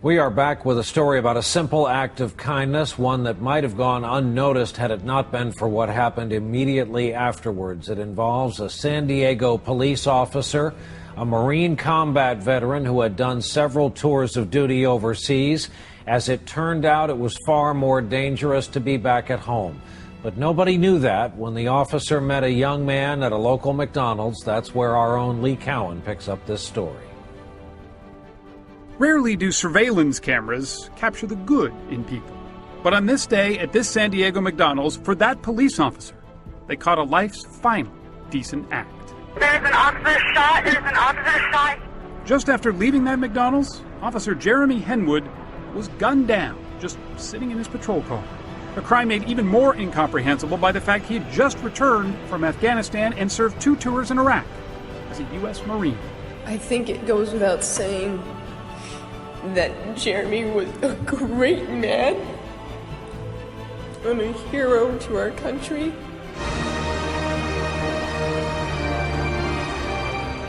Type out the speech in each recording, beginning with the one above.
We are back with a story about a simple act of kindness, one that might have gone unnoticed had it not been for what happened immediately afterwards. It involves a San Diego police officer, a Marine combat veteran who had done several tours of duty overseas. As it turned out, it was far more dangerous to be back at home. But nobody knew that when the officer met a young man at a local McDonald's. That's where our own Lee Cowan picks up this story. Rarely do surveillance cameras capture the good in people. But on this day at this San Diego McDonald's, for that police officer, they caught a life's final decent act. There's an officer shot. There's an officer shot. Just after leaving that McDonald's, Officer Jeremy Henwood was gunned down, just sitting in his patrol car. A crime made even more incomprehensible by the fact he had just returned from Afghanistan and served 2 tours in Iraq as a U.S. Marine. I think it goes without saying that Jeremy was a great man and a hero to our country.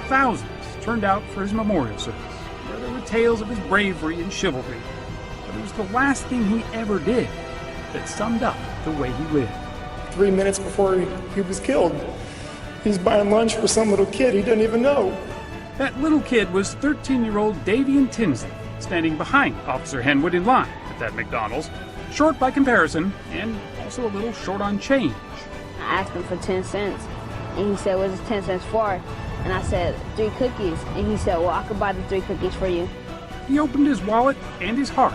Thousands turned out for his memorial service, where there were tales of his bravery and chivalry. But it was the last thing he ever did that summed up the way he lived. 3 minutes before he was killed, he's buying lunch for some little kid he doesn't even know. That little kid was 13-year-old Davian Tinsley, standing behind Officer Henwood in line at that McDonald's, short by comparison, and also a little short on change. I asked him for 10 cents, and he said, "What's 10 cents for?" And I said, 3 cookies. And he said, "Well, I could buy the 3 cookies for you." He opened his wallet and his heart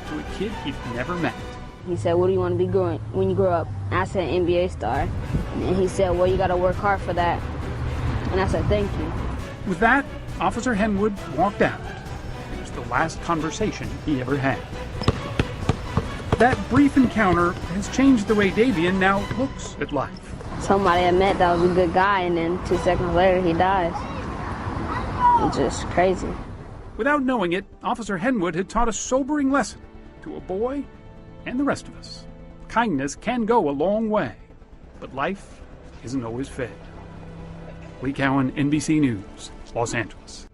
to a kid he'd never met. He said, "What do you want to be when you grow up?" And I said, "NBA star." And he said, "Well, you got to work hard for that." And I said, "Thank you." With that, Officer Henwood walked out. It was the last conversation he ever had. That brief encounter has changed the way Davian now looks at life. Somebody I met that was a good guy, and then 2 seconds later, he dies. It's just crazy. Without knowing it, Officer Henwood had taught a sobering lesson to a boy and the rest of us. Kindness can go a long way, but life isn't always fair. Lee Cowan, NBC News, Los Angeles.